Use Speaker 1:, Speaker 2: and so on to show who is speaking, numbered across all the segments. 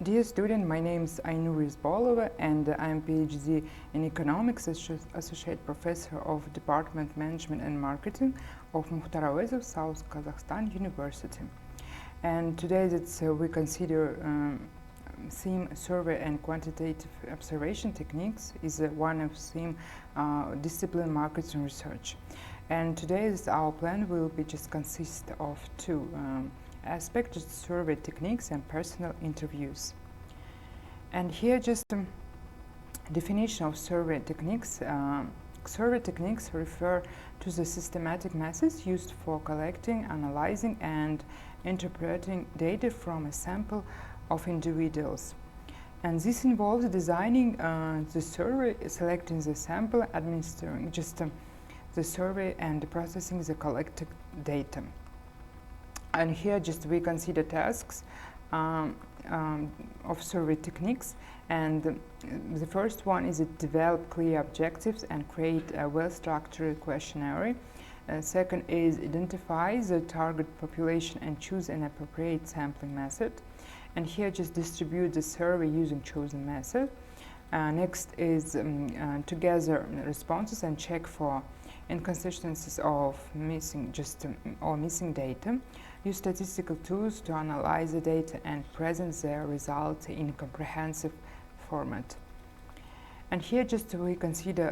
Speaker 1: Dear student, my name is Ainur Yesbolova and I am PhD in Economics, Associate Professor of Department Management and Marketing of им.Ауезова, South Kazakhstan University. And today we consider theme, survey and quantitative observation techniques is one of theme discipline marketing research. And today's our plan will be just consist of two aspects: survey techniques and personal interviews. And here just definition of survey techniques. Survey techniques refer to the systematic methods used for collecting, analyzing and interpreting data from a sample of individuals. And this involves designing the survey, selecting the sample, administering the survey and processing the collected data. And here just we consider tasks of survey techniques, and the first one is to develop clear objectives and create a well-structured questionnaire. Second is identify the target population and choose an appropriate sampling method. And here just distribute the survey using chosen method. Next is to gather responses and check for inconsistencies of missing data. Use statistical tools to analyze the data and present their results in a comprehensive format. And here just we consider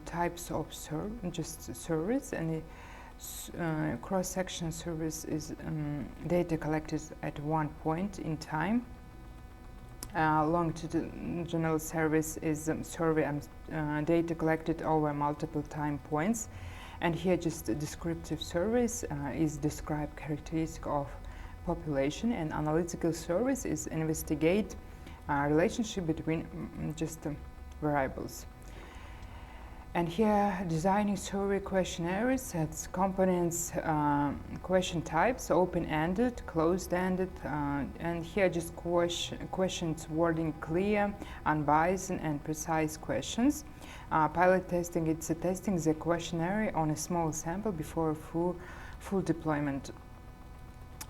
Speaker 1: types of surveys, and cross-section surveys is data collected at one point in time. Longitudinal surveys is survey data collected over multiple time points. And here just descriptive surveys is describe characteristic of population, and analytical surveys is investigate relationship between variables. And here designing survey questionnaires, its components, question types, open-ended, closed-ended, and here just questions wording clear, unbiased and precise questions. Pilot testing, it's testing the questionnaire on a small sample before full deployment.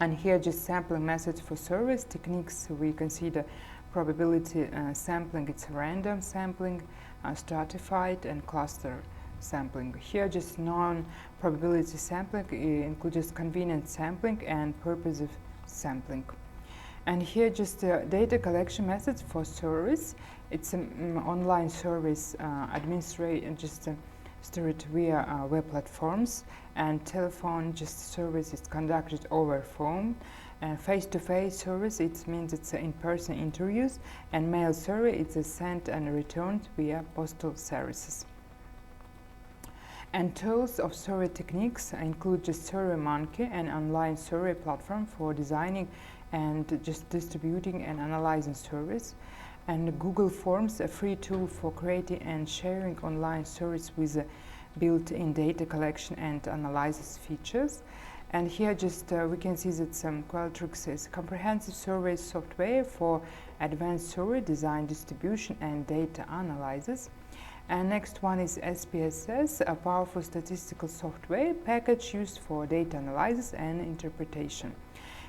Speaker 1: And here just sampling methods for surveys techniques. We consider probability sampling, it's random sampling, stratified and cluster sampling. Here just non-probability sampling includes convenient sampling and purposive sampling. And here just data collection methods for surveys. It's online surveys administrated stored via web platforms, and telephone surveys is conducted over phone. Face-to-face surveys, it means it's in-person interviews, and mail survey, it's sent and returned via postal services. And tools of survey techniques include SurveyMonkey, an online survey platform for designing and distributing and analyzing surveys, and Google Forms, a free tool for creating and sharing online surveys with built-in data collection and analysis features. And here we can see that Qualtrics is comprehensive survey software for advanced survey design, distribution and data analysis. And next one is SPSS, a powerful statistical software package used for data analysis and interpretation.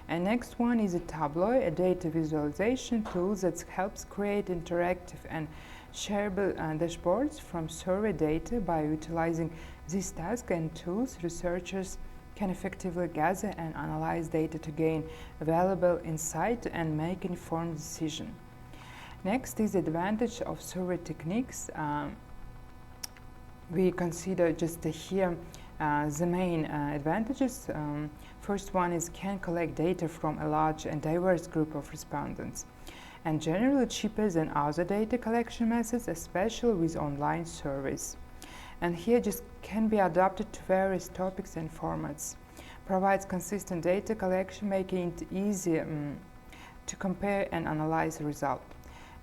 Speaker 1: And next one is a Tableau, a data visualization tool that helps create interactive and shareable dashboards from survey data. By utilizing these tasks and tools, researchers can effectively gather and analyze data to gain valuable insight and make informed decisions. Next is the advantage of survey techniques. We consider here the main advantages. First one is can collect data from a large and diverse group of respondents, and generally cheaper than other data collection methods, especially with online surveys. And here can be adapted to various topics and formats. Provides consistent data collection, making it easier to compare and analyze the result.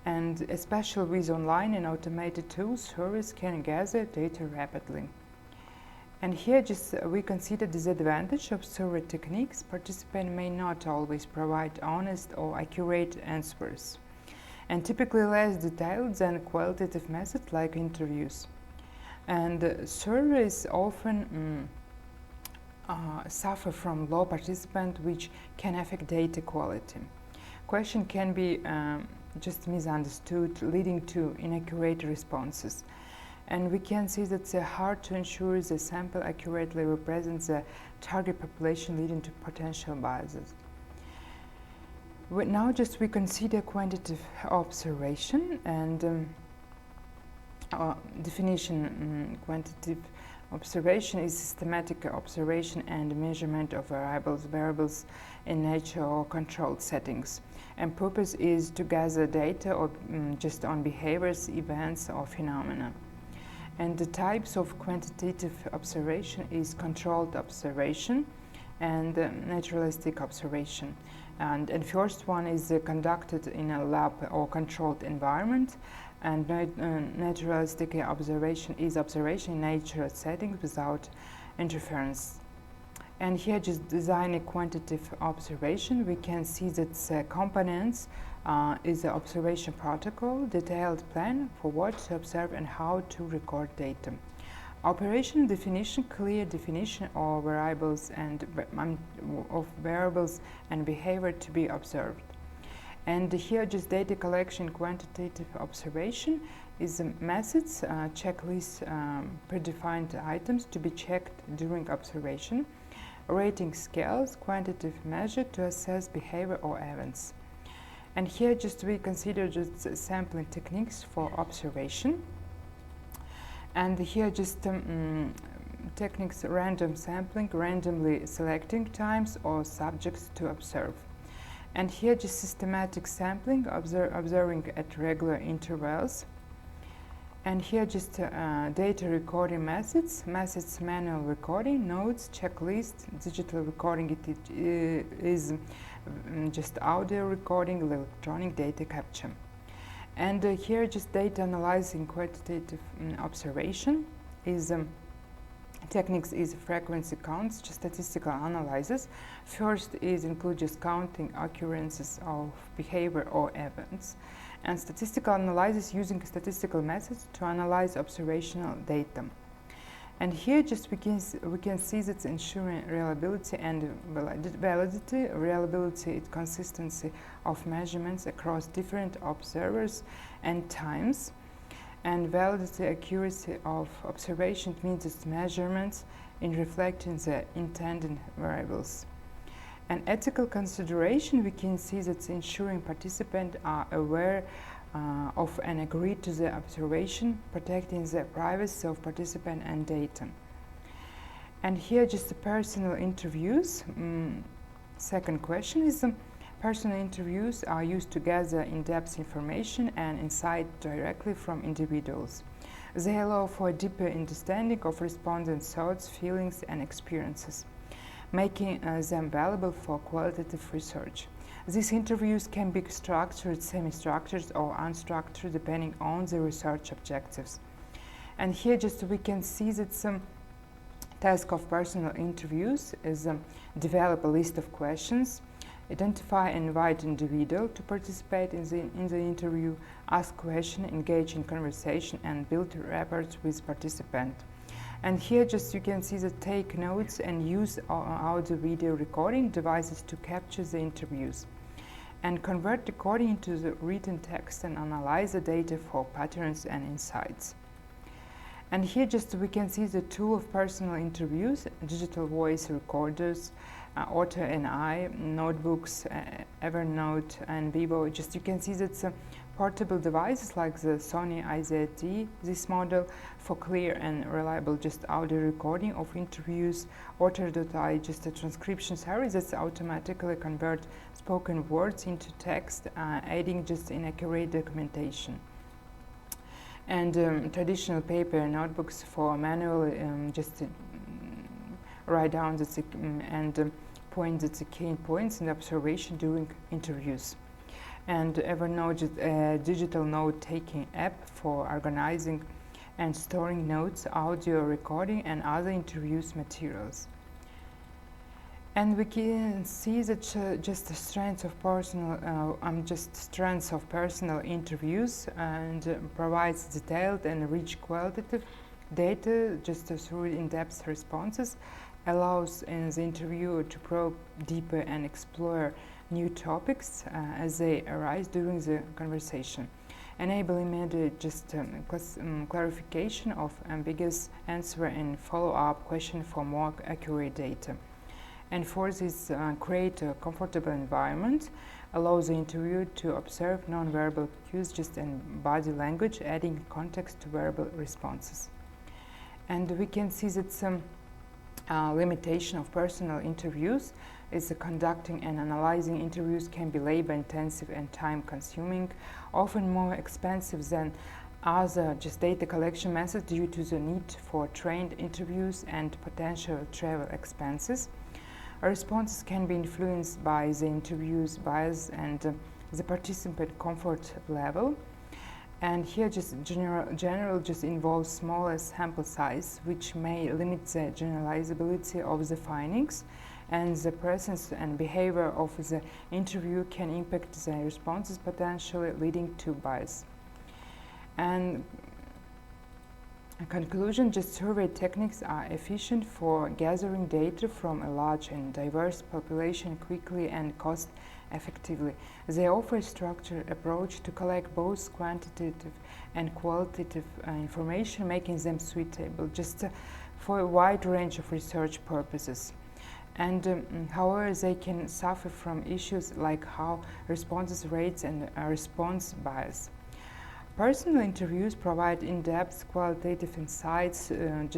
Speaker 1: And especially with online and automated tools, surveys can gather data rapidly. And here we consider disadvantage of survey techniques. Participants may not always provide honest or accurate answers, and typically less detailed than qualitative methods like interviews. And surveys often suffer from low participant, which can affect data quality. question can be just misunderstood, leading to inaccurate responses. And we can see that it's hard to ensure the sample accurately represents the target population, leading to potential biases. Now we consider quantitative observation and definition. Quantitative observation is systematic observation and measurement of variables in nature or controlled settings. And purpose is to gather data or just on behaviors, events or phenomena. And the types of quantitative observation is controlled observation and naturalistic observation. And first one is conducted in a lab or controlled environment, and naturalistic observation is observation in natural settings without interference. And here, just design a quantitative observation, we can see that components is the observation protocol, detailed plan for what to observe and how to record data. Operation definition, clear definition of variables and behavior to be observed. And here, just data collection, quantitative observation is methods, checklist, predefined items to be checked during observation, rating scales, quantitative measure to assess behavior or events. And here, just we consider just sampling techniques for observation. And here, just techniques: random sampling, randomly selecting times or subjects to observe. And here, just systematic sampling, observing at regular intervals. And here, just data recording methods, manual recording, notes, checklist, digital recording. It is just audio recording, electronic data capture. And here, just data analyzing quantitative observation is techniques is frequency counts, just statistical analysis. First is include just counting occurrences of behavior or events, and statistical analysis using statistical methods to analyze observational data. And here, just we can see that ensuring reliability and validity. Reliability is consistency of measurements across different observers and times. And validity, accuracy of observation means its measurements in reflecting the intended variables. And ethical consideration, we can see that ensuring participants are aware of and agree to the observation, protecting the privacy of participant and data. And here, just the personal interviews. Second question is personal interviews are used to gather in-depth information and insight directly from individuals. They allow for a deeper understanding of respondents' thoughts, feelings, and experiences, making them valuable for qualitative research. These interviews can be structured, semi-structured, or unstructured, depending on the research objectives. And here, just we can see that some task of personal interviews is develop a list of questions, identify and invite individual to participate in the interview, ask questions, engage in conversation, and build rapports with participant. And here, just you can see that take notes and use audio video recording devices to capture the interviews, and convert recording into the written text and analyze the data for patterns and insights. And here, just we can see the tool of personal interviews, digital voice recorders, Auto and I, notebooks, Evernote and Vivo. Just you can see that portable devices like the Sony IZT, this model for clear and reliable just audio recording of interviews. Auto.ai, just a transcription service that automatically convert spoken words into text, aiding just inaccurate documentation. And traditional paper notebooks for manual write down and point the key points and observation during interviews. And Evernote is a digital note-taking app for organizing and storing notes, audio recording, and other interviews materials. And we can see that just the strengths of personal interviews and provides detailed and rich qualitative data just through in-depth responses, allows in the interviewer to probe deeper and explore new topics as they arise during the conversation, enable immediate clarification of ambiguous answer and follow-up question for more accurate data. And for this, create a comfortable environment, allow the interviewer to observe non-verbal cues and body language, adding context to verbal responses. And we can see that some limitation of personal interviews is conducting and analyzing interviews can be labor-intensive and time-consuming, often more expensive than other data collection methods due to the need for trained interviews and potential travel expenses. Responses can be influenced by the interview's bias and the participant comfort level. And here general involves smaller sample size, which may limit the generalizability of the findings, and the presence and behavior of the interview can impact the responses, potentially leading to bias. And in conclusion, survey techniques are efficient for gathering data from a large and diverse population quickly and cost effectively. They offer a structured approach to collect both quantitative and qualitative information, making them suitable for a wide range of research purposes. And however, they can suffer from issues like how responses rates and response bias. Personal interviews provide in-depth qualitative insights through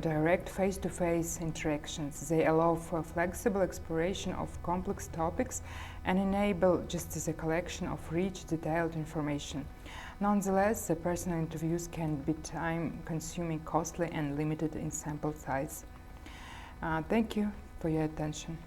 Speaker 1: direct face-to-face interactions. They allow for flexible exploration of complex topics and enable the collection of rich, detailed information. Nonetheless, the personal interviews can be time-consuming, costly, and limited in sample size. Thank you for your attention.